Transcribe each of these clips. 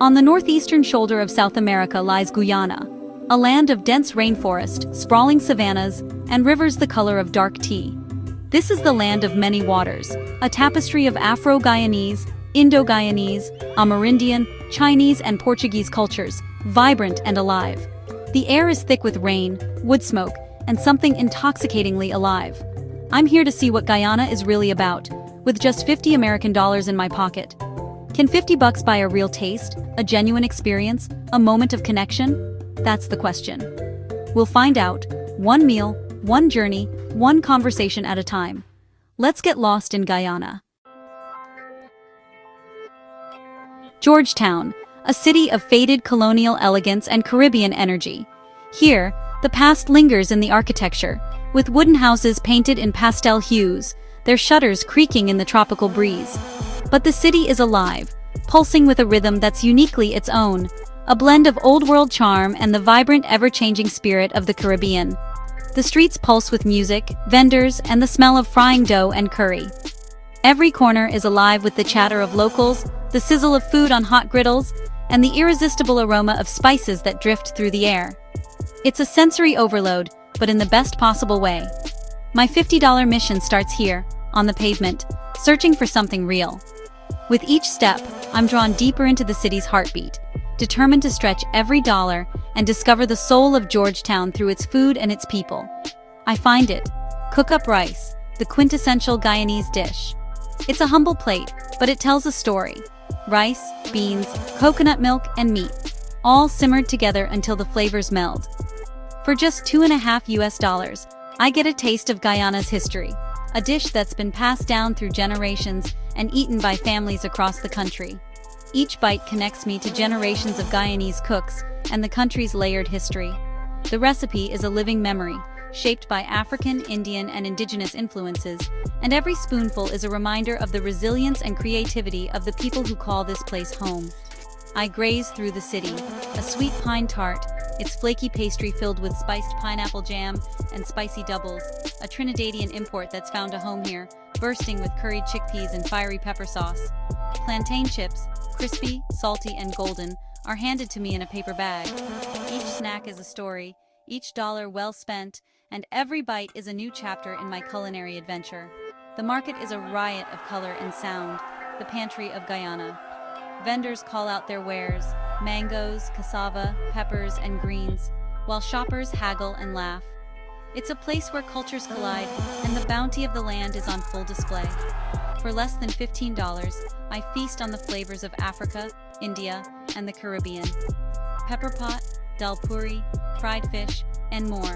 On the northeastern shoulder of South America lies Guyana, a land of dense rainforest, sprawling savannas, and rivers the color of dark tea. This is the land of many waters, a tapestry of Afro-Guyanese, Indo-Guyanese, Amerindian, Chinese and Portuguese cultures, vibrant and alive. The air is thick with rain, wood smoke, and something intoxicatingly alive. I'm here to see what Guyana is really about, with just $50 American in my pocket. Can $50 buy a real taste, a genuine experience, a moment of connection? That's the question. We'll find out, one meal, one journey, one conversation at a time. Let's get lost in Guyana. Georgetown, a city of faded colonial elegance and Caribbean energy. Here, the past lingers in the architecture, with wooden houses painted in pastel hues, their shutters creaking in the tropical breeze. But the city is alive, pulsing with a rhythm that's uniquely its own, a blend of old-world charm and the vibrant, ever-changing spirit of the Caribbean. The streets pulse with music, vendors, and the smell of frying dough and curry. Every corner is alive with the chatter of locals, the sizzle of food on hot griddles, and the irresistible aroma of spices that drift through the air. It's a sensory overload, but in the best possible way. My $50 mission starts here, on the pavement, searching for something real. With each step, I'm drawn deeper into the city's heartbeat, determined to stretch every dollar and discover the soul of Georgetown through its food and its people. I find it. Cook up rice, the quintessential Guyanese dish. It's a humble plate, but it tells a story. Rice, beans, coconut milk, and meat, all simmered together until the flavors meld. For just $2.50, I get a taste of Guyana's history, a dish that's been passed down through generations and eaten by families across the country. Each bite connects me to generations of Guyanese cooks and the country's layered history. The recipe is a living memory, shaped by African, Indian, and indigenous influences, and every spoonful is a reminder of the resilience and creativity of the people who call this place home. I graze through the city, a sweet pine tart, its flaky pastry filled with spiced pineapple jam and spicy doubles, a Trinidadian import that's found a home here, bursting with curried chickpeas and fiery pepper sauce. Plantain chips, crispy, salty, and golden, are handed to me in a paper bag. Each snack is a story, each dollar well spent, and every bite is a new chapter in my culinary adventure. The market is a riot of color and sound, the pantry of Guyana. Vendors call out their wares, mangoes, cassava, peppers, and greens, while shoppers haggle and laugh. It's a place where cultures collide, and the bounty of the land is on full display. For less than $15, I feast on the flavors of Africa, India, and the Caribbean. Pepper pot, dal puri, fried fish, and more,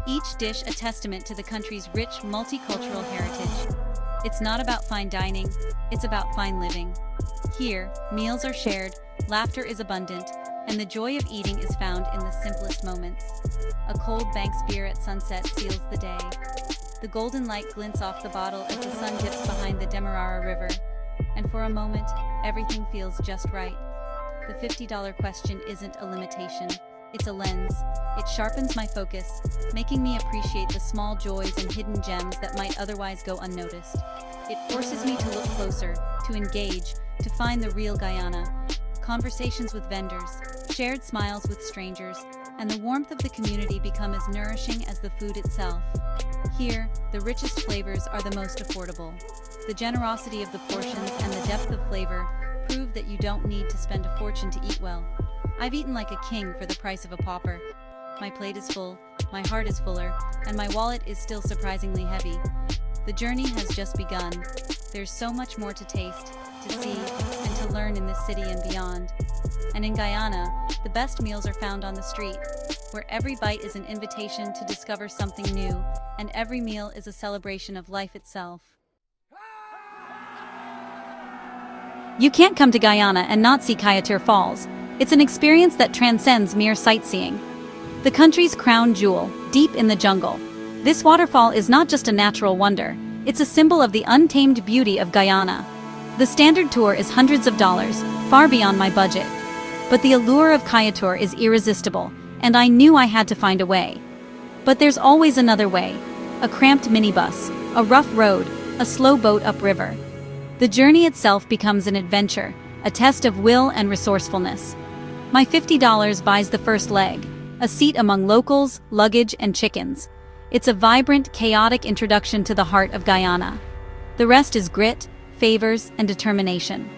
each dish a testament to the country's rich multicultural heritage. It's not about fine dining, it's about fine living. Here, meals are shared, laughter is abundant, and the joy of eating is found in the simplest moments. A cold Banks beer at sunset seals the day. The golden light glints off the bottle as the sun dips behind the Demerara River. And for a moment, everything feels just right. The $50 question isn't a limitation. It's a lens. It sharpens my focus, making me appreciate the small joys and hidden gems that might otherwise go unnoticed. It forces me to look closer, to engage, to find the real Guyana. Conversations with vendors, shared smiles with strangers, and the warmth of the community become as nourishing as the food itself. Here, the richest flavors are the most affordable. The generosity of the portions and the depth of flavor prove that you don't need to spend a fortune to eat well. I've eaten like a king for the price of a pauper. My plate is full, my heart is fuller, and my wallet is still surprisingly heavy. The journey has just begun. There's so much more to taste, to see, and to learn in this city and beyond. And in Guyana, the best meals are found on the street, where every bite is an invitation to discover something new, and every meal is a celebration of life itself. You can't come to Guyana and not see Kayatir Falls. It's an experience that transcends mere sightseeing. The country's crown jewel, deep in the jungle. This waterfall is not just a natural wonder, it's a symbol of the untamed beauty of Guyana. The standard tour is hundreds of dollars, far beyond my budget. But the allure of Kayatur is irresistible, and I knew I had to find a way. But there's always another way. A cramped minibus, a rough road, a slow boat upriver. The journey itself becomes an adventure, a test of will and resourcefulness. My $50 buys the first leg, a seat among locals, luggage, and chickens. It's a vibrant, chaotic introduction to the heart of Guyana. The rest is grit, favors, and determination.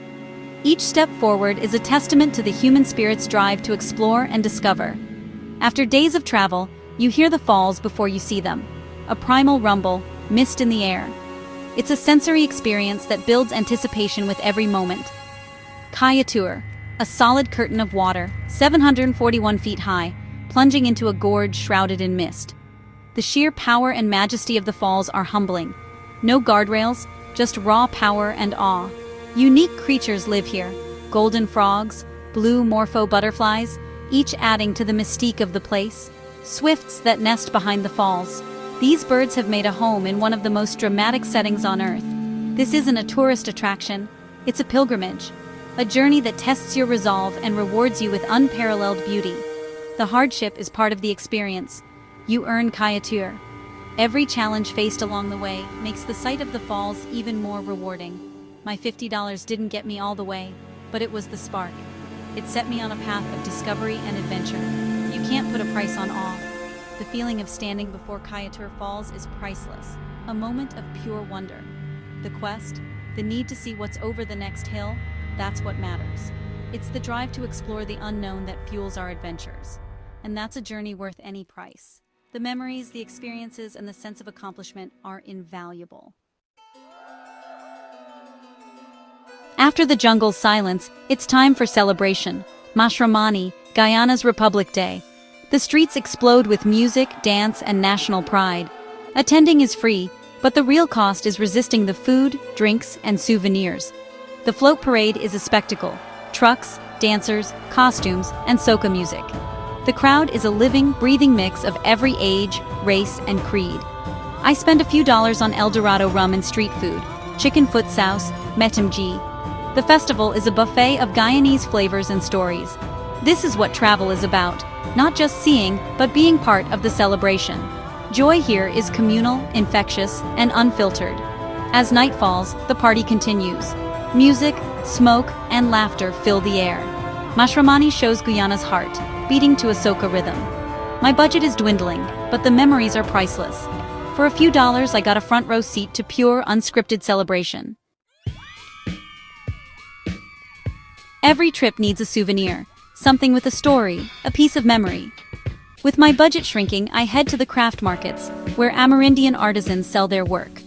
Each step forward is a testament to the human spirit's drive to explore and discover. After days of travel, you hear the falls before you see them. A primal rumble, mist in the air. It's a sensory experience that builds anticipation with every moment. Kayatur, a solid curtain of water, 741 feet high, plunging into a gorge shrouded in mist. The sheer power and majesty of the falls are humbling. No guardrails, just raw power and awe. Unique creatures live here, golden frogs, blue morpho butterflies, each adding to the mystique of the place. Swifts that nest behind the falls. These birds have made a home in one of the most dramatic settings on Earth. This isn't a tourist attraction, it's a pilgrimage. A journey that tests your resolve and rewards you with unparalleled beauty. The hardship is part of the experience. You earn kayatur. Every challenge faced along the way makes the sight of the falls even more rewarding. My $50 didn't get me all the way, but it was the spark. It set me on a path of discovery and adventure. You can't put a price on awe. The feeling of standing before Kayatur Falls is priceless, a moment of pure wonder. The quest, the need to see what's over the next hill, that's what matters. It's the drive to explore the unknown that fuels our adventures. And that's a journey worth any price. The memories, the experiences, and the sense of accomplishment are invaluable. After the jungle's silence, it's time for celebration. Mashramani, Guyana's Republic Day. The streets explode with music, dance, and national pride. Attending is free, but the real cost is resisting the food, drinks, and souvenirs. The float parade is a spectacle. Trucks, dancers, costumes, and soca music. The crowd is a living, breathing mix of every age, race, and creed. I spend a few dollars on El Dorado rum and street food, chicken foot sauce, metamji. The festival is a buffet of Guyanese flavors and stories. This is what travel is about, not just seeing, but being part of the celebration. Joy here is communal, infectious, and unfiltered. As night falls, the party continues. Music, smoke, and laughter fill the air. Mashramani shows Guyana's heart, beating to a soca rhythm. My budget is dwindling, but the memories are priceless. For a few dollars, I got a front row seat to pure, unscripted celebration. Every trip needs a souvenir, something with a story, a piece of memory. With my budget shrinking, I head to the craft markets, where Amerindian artisans sell their work.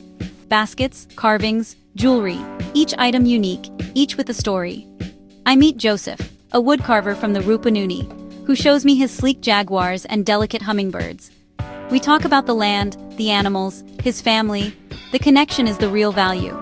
Baskets, carvings, jewelry, each item unique, each with a story. I meet Joseph, a woodcarver from the Rupununi, who shows me his sleek jaguars and delicate hummingbirds. We talk about the land, the animals, his family. The connection is the real value.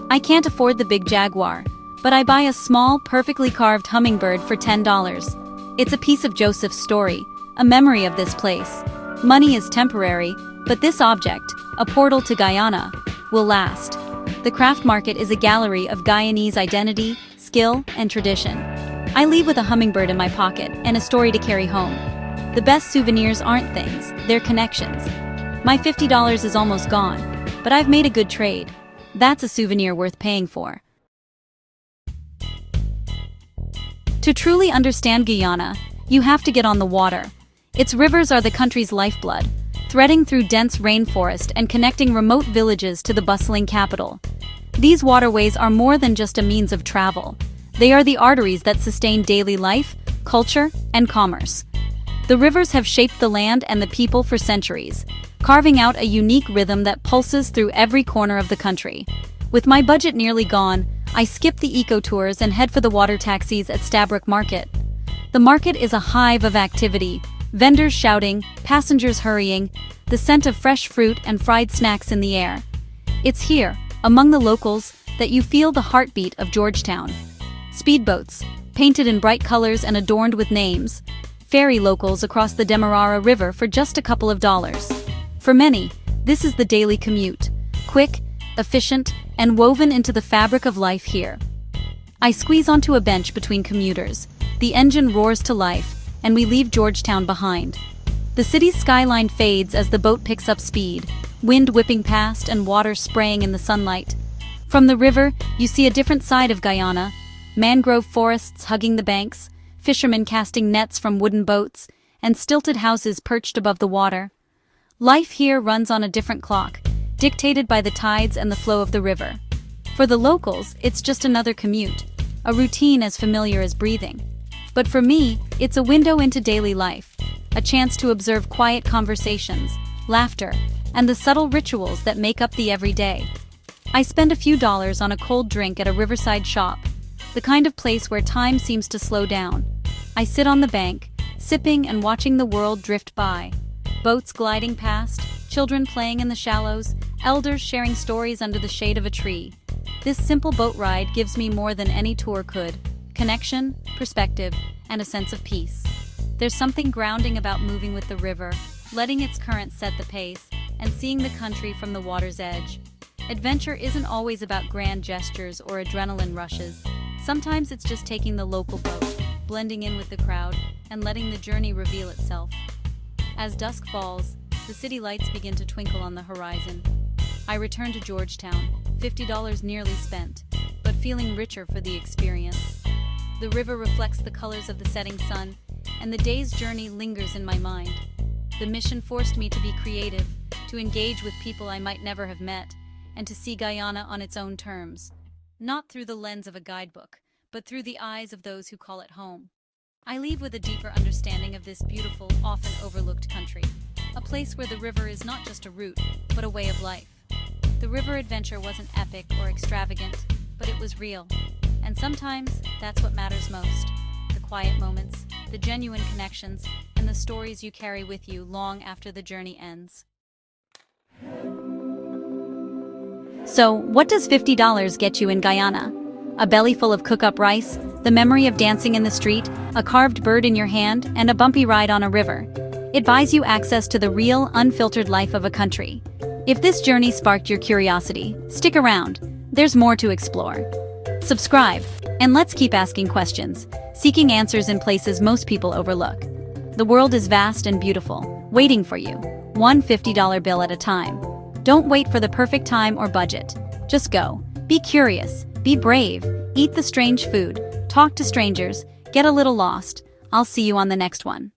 I can't afford the big jaguar, but I buy a small, perfectly carved hummingbird for $10. It's a piece of Joseph's story, a memory of this place. Money is temporary, but this object, a portal to Guyana, will last. The craft market is a gallery of Guyanese identity, skill, and tradition. I leave with a hummingbird in my pocket and a story to carry home. The best souvenirs aren't things, they're connections. My $50 is almost gone, but I've made a good trade. That's a souvenir worth paying for. To truly understand Guyana, you have to get on the water. Its rivers are the country's lifeblood, threading through dense rainforest and connecting remote villages to the bustling capital. These waterways are more than just a means of travel. They are the arteries that sustain daily life, culture, and commerce. The rivers have shaped the land and the people for centuries, carving out a unique rhythm that pulses through every corner of the country. With my budget nearly gone, I skip the eco-tours and head for the water taxis at Stabroek Market. The market is a hive of activity, vendors shouting, passengers hurrying, the scent of fresh fruit and fried snacks in the air. It's here, among the locals, that you feel the heartbeat of Georgetown. Speedboats, painted in bright colors and adorned with names, ferry locals across the Demerara River for just a couple of dollars. For many, this is the daily commute, quick, efficient, and woven into the fabric of life here. I squeeze onto a bench between commuters, the engine roars to life, and we leave Georgetown behind. The city's skyline fades as the boat picks up speed, wind whipping past and water spraying in the sunlight. From the river, you see a different side of Guyana, Mangrove forests hugging the banks, fishermen casting nets from wooden boats, and stilted houses perched above the water. Life here runs on a different clock, dictated by the tides and the flow of the river. For the locals, it's just another commute, a routine as familiar as breathing. But for me, it's a window into daily life, a chance to observe quiet conversations, laughter, and the subtle rituals that make up the everyday. I spend a few dollars on a cold drink at a riverside shop, the kind of place where time seems to slow down. I sit on the bank, sipping and watching the world drift by. Boats gliding past, children playing in the shallows, elders sharing stories under the shade of a tree. This simple boat ride gives me more than any tour could: connection, perspective, and a sense of peace. There's something grounding about moving with the river, letting its current set the pace, and seeing the country from the water's edge. Adventure isn't always about grand gestures or adrenaline rushes. Sometimes it's just taking the local boat, blending in with the crowd, and letting the journey reveal itself. As dusk falls, the city lights begin to twinkle on the horizon. I return to Georgetown, $50 nearly spent, but feeling richer for the experience. The river reflects the colors of the setting sun, and the day's journey lingers in my mind. The mission forced me to be creative, to engage with people I might never have met, and to see Guyana on its own terms. Not through the lens of a guidebook, but through the eyes of those who call it home. I leave with a deeper understanding of this beautiful, often overlooked country, a place where the river is not just a route, but a way of life. The river adventure wasn't epic or extravagant, but it was real. And sometimes, that's what matters most. The quiet moments, the genuine connections, and the stories you carry with you long after the journey ends. So, what does $50 get you in Guyana? A belly full of cook-up rice, the memory of dancing in the street, a carved bird in your hand, and a bumpy ride on a river. It buys you access to the real, unfiltered life of a country. If this journey sparked your curiosity, stick around. There's more to explore. Subscribe, and let's keep asking questions, seeking answers in places most people overlook. The world is vast and beautiful, waiting for you, one $50 bill at a time. Don't wait for the perfect time or budget. Just go. Be curious. Be brave. Eat the strange food. Talk to strangers. Get a little lost. I'll see you on the next one.